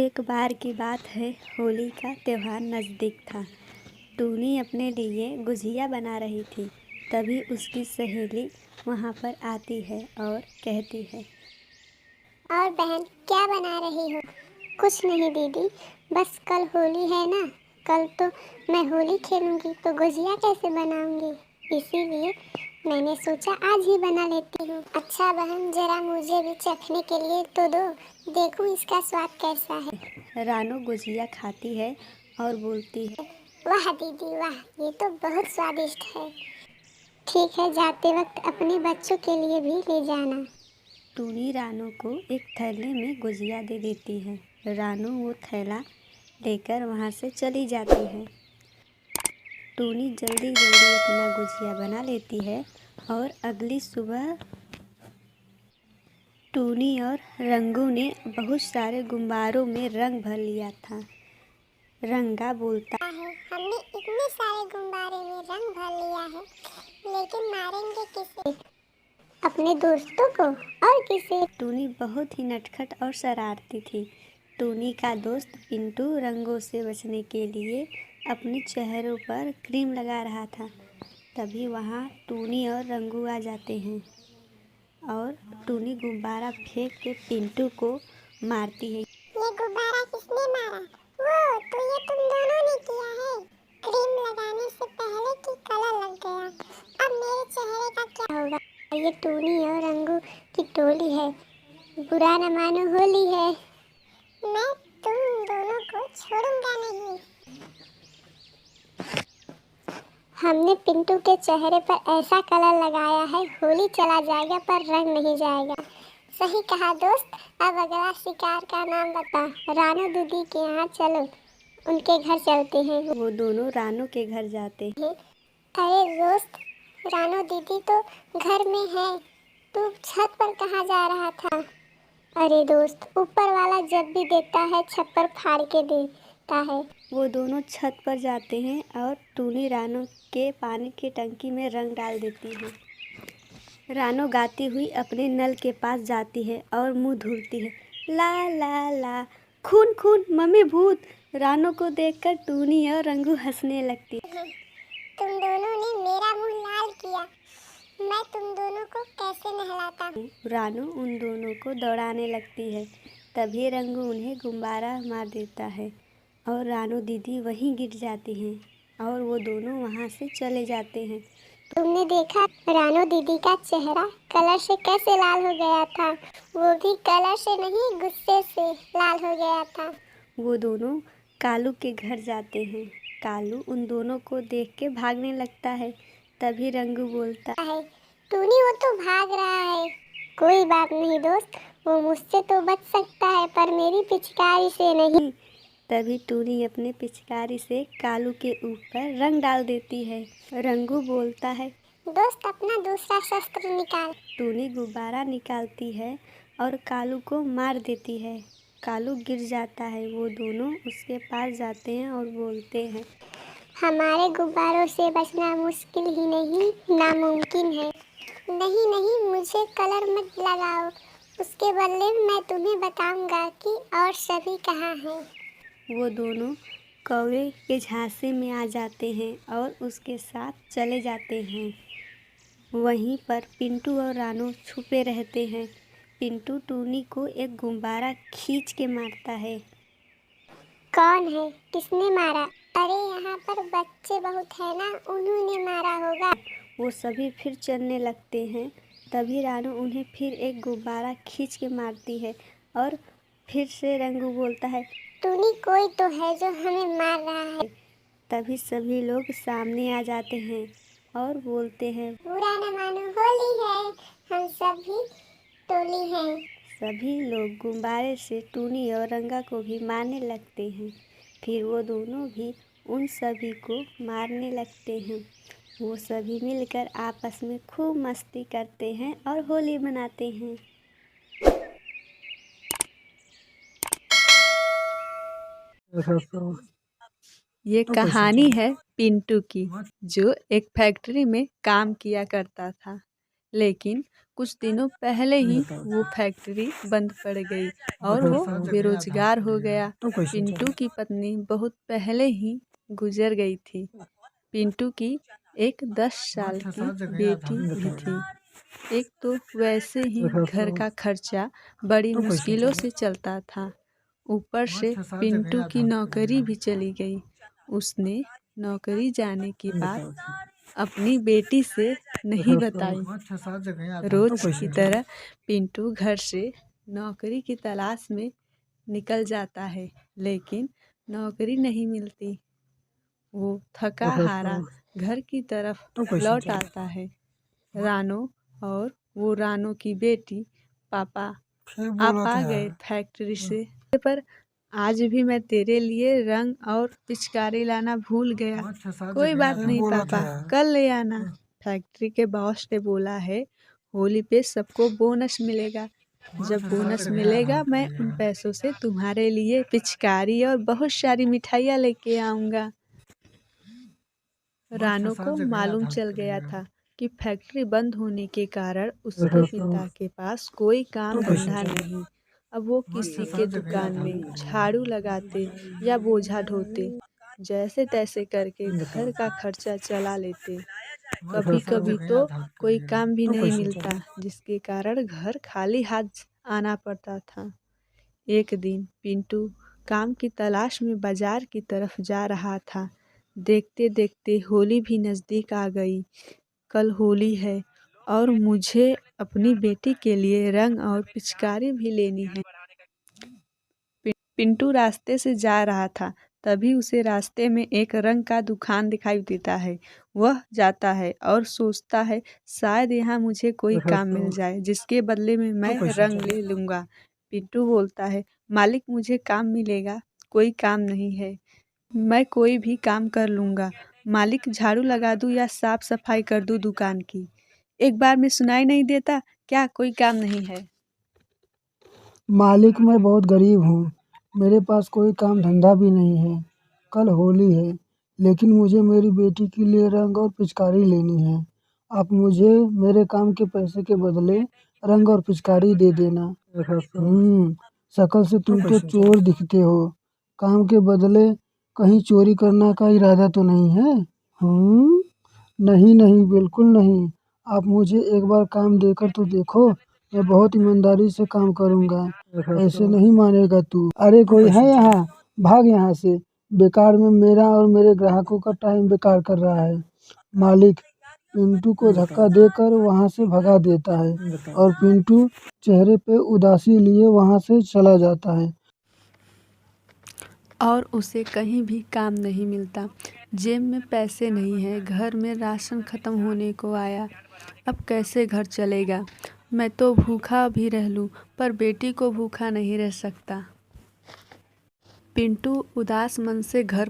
एक बार की बात है, होली का त्योहार नज़दीक था। टूनी अपने लिए गुजिया बना रही थी। तभी उसकी सहेली वहाँ पर आती है और कहती है, और बहन क्या बना रही हो? कुछ नहीं दीदी, बस कल होली है ना। कल तो मैं होली खेलूंगी तो गुजिया कैसे बनाऊंगी, इसीलिए मैंने सोचा आज ही बना लेती हूँ। अच्छा बहन, जरा मुझे भी चखने के लिए तो दो, देखूं इसका स्वाद कैसा है। रानू गुजिया खाती है और बोलती है, वाह दीदी वाह, ये तो बहुत स्वादिष्ट है। ठीक है, जाते वक्त अपने बच्चों के लिए भी ले जाना। टूनी रानू को एक थैले में गुजिया दे देती है। रानू वो थैला लेकर वहाँ से चली जाती है। टूनी जल्दी जल्दी अपना गुजिया बना लेती है और अगली सुबह टूनी और रंगू ने बहुत सारे गुब्बारों में रंग भर लिया था। रंगा बोलता है, हमने इतने सारे गुब्बारे में रंग भर लिया है, लेकिन मारेंगे किसे? अपने दोस्तों को और किसे? टूनी बहुत ही नटखट और शरारती थी। टूनी का दोस्त पिंटू रंगों से बचने के लिए अपने चेहरों पर क्रीम लगा रहा था। तभी वहाँ टूनी और रंगू आ जाते हैं और टूनी गुब्बारा फेंक के पिंटू को मारती है। ये गुब्बारा किसने मारा? वो तो ये तुम दोनों ने किया है। क्रीम लगाने से पहले कि कलर लग गया। अब मेरे चेहरे का क्या होगा? ये टूनी और रंगू की टोली है, बुरा न मानो होली है। मैं तुम दोनों को छोड़ूंगा नहीं। हमने पिंटू के चेहरे पर ऐसा कलर लगाया है, होली चला जाएगा पर रंग नहीं जाएगा। सही कहा दोस्त, अब अगला शिकार का नाम बता। रानू दीदी के यहाँ चलो, उनके घर चलते हैं। वो दोनों रानू के घर जाते हैं। अरे दोस्त, रानू दीदी तो घर में है, तू छत पर कहाँ जा रहा था? अरे दोस्त, ऊपर वाला जब भी देता है छप्पर फाड़ के देता है। वो दोनों छत पर जाते हैं और टूनी रानू के पानी की टंकी में रंग डाल देती है। रानू गाती हुई अपने नल के पास जाती है और मुंह धुलती है। ला ला ला, खून खून, मम्मी भूत। रानू को देखकर टूनी और रंगू हंसने लगती है। तुम दोनों ने मेरा मुंह लाल किया, मैं तुम दोनों को कैसे नहलाता हूँ? रानू उन दोनों को दौड़ाने लगती है। तभी रंगू उन्हें गुब्बारा मार देता है और रानू दीदी वहीं गिर जाती हैं और वो दोनों वहाँ से चले जाते हैं। तुमने देखा रानू दीदी का चेहरा कलर से कैसे लाल हो गया था? वो भी कलर से नहीं, गुस्से से लाल हो गया था। वो दोनों कालू के घर जाते हैं। कालू उन दोनों को देख के भागने लगता है। तभी रंगू बोलता है, टूनी वो तो भाग रहा है। कोई बात नहीं दोस्त, वो मुझसे तो बच सकता है पर मेरी पिचकारी से नहीं। तभी टूनी अपने पिचकारी से कालू के ऊपर रंग डाल देती है। रंगू बोलता है, दोस्त अपना दूसरा शस्त्र निकाल। टूनी गुब्बारा निकालती है और कालू को मार देती है। कालू गिर जाता है। वो दोनों उसके पास जाते हैं और बोलते हैं, हमारे गुब्बारों से बचना मुश्किल ही नहीं, नामुमकिन है। नहीं नहीं, मुझे कलर मत लगाओ, उसके बदले मैं तुम्हें बताऊंगा कि और सभी कहाँ हैं। वो दोनों कौवे के झांसे में आ जाते हैं और उसके साथ चले जाते हैं। वहीं पर पिंटू और रानू छुपे रहते हैं। पिंटू टूनी को एक गुब्बारा खींच के मारता है। कौन है? किसने मारा? अरे यहाँ पर बच्चे बहुत है ना, उन्होंने मारा होगा। वो सभी फिर चलने लगते हैं। तभी रानू उन्हें फिर एक गुब्बारा खींच के मारती है और फिर से रंगू बोलता है, टूनी कोई तो है जो हमें मार रहा है। तभी सभी लोग सामने आ जाते हैं और बोलते हैं, बुरा न मानो होली है, हम सभी टोली हैं। सभी लोग गुब्बारे से टूनी और रंगा को भी मारने लगते हैं। फिर वो दोनों भी उन सभी को मारने लगते हैं। वो सभी मिलकर आपस में खूब मस्ती करते हैं और होली मनाते हैं। ये कहानी है पिंटू की, जो एक फैक्ट्री में काम किया करता था। लेकिन कुछ दिनों पहले ही वो फैक्ट्री बंद पड़ गई और वो बेरोजगार हो गया। पिंटू की पत्नी बहुत पहले ही गुजर गई थी। पिंटू की एक 10 साल की बेटी भी थी। एक तो वैसे ही घर का खर्चा बड़ी मुश्किलों से चलता था, ऊपर से पिंटू की नौकरी भी चली गई। उसने नौकरी जाने की बात अपनी बेटी से नहीं बताई। रोज की तरह पिंटू घर से नौकरी की तलाश में निकल जाता है, लेकिन नौकरी नहीं मिलती। वो थका हारा घर की तरफ लौट आता है। रानो और वो रानो की बेटी पापा आप आ गए फैक्ट्री से, पर आज भी मैं तेरे लिए रंग और पिचकारी लाना भूल गया। कोई बात नहीं पापा, कल ले आना। फैक्ट्री के बॉस ने बोला है होली पे सबको बोनस मिलेगा। जब बोनस मिलेगा मैं उन पैसों से तुम्हारे लिए पिचकारी और बहुत सारी मिठाइयाँ लेके आऊँगा। रानो को मालूम चल गया था कि फैक्ट्री बंद होने के कारण उसके पिता के पास कोई काम धंधा नहीं। अब वो किसी के दुकान में झाड़ू लगाते या बोझा ढोते, जैसे तैसे करके घर का खर्चा चला लेते। कभी कभी तो कोई काम भी नहीं मिलता, जिसके कारण घर खाली हाथ आना पड़ता था। एक दिन पिंटू काम की तलाश में बाजार की तरफ जा रहा था। देखते देखते होली भी नज़दीक आ गई। कल होली है और मुझे अपनी बेटी के लिए रंग और पिचकारी भी लेनी है। पिंटू रास्ते से जा रहा था, तभी उसे रास्ते में एक रंग का दुकान दिखाई देता है। वह जाता है और सोचता है शायद यहाँ मुझे कोई काम मिल जाए जिसके बदले में मैं रंग ले लूँगा। पिंटू बोलता है मालिक मुझे काम मिलेगा, कोई काम नहीं है, मैं कोई भी काम कर लूँगा। मालिक झाड़ू लगा दूँ या साफ सफाई कर दूँ दुकान की, एक बार में सुनाई नहीं देता क्या कोई काम नहीं है? मालिक मैं बहुत गरीब हूँ, मेरे पास कोई काम धंधा भी नहीं है। कल होली है, लेकिन मुझे मेरी बेटी के लिए रंग और पिचकारी लेनी है। आप मुझे मेरे काम के पैसे के बदले रंग और पिचकारी दे देना। शकल से तुम तो चोर दिखते हो, काम के बदले कहीं चोरी करना का इरादा तो नहीं है? नहीं नहीं, बिल्कुल नहीं। आप मुझे एक बार काम देकर तो देखो, मैं बहुत ईमानदारी से काम करूँगा। ऐसे नहीं मानेगा तू। अरे कोई है यहाँ? भाग यहाँ से, बेकार में मेरा और मेरे ग्राहकों का टाइम बेकार कर रहा है। मालिक पिंटू को धक्का देकर वहाँ से भगा देता है और पिंटू चेहरे पे उदासी लिए वहाँ से चला जाता है। और उसे कहीं भी काम नहीं मिलता। जेब में पैसे नहीं है, घर में राशन ख़त्म होने को आया, अब कैसे घर चलेगा? मैं तो भूखा भी रह लूँ पर बेटी को भूखा नहीं रह सकता। पिंटू उदास मन से घर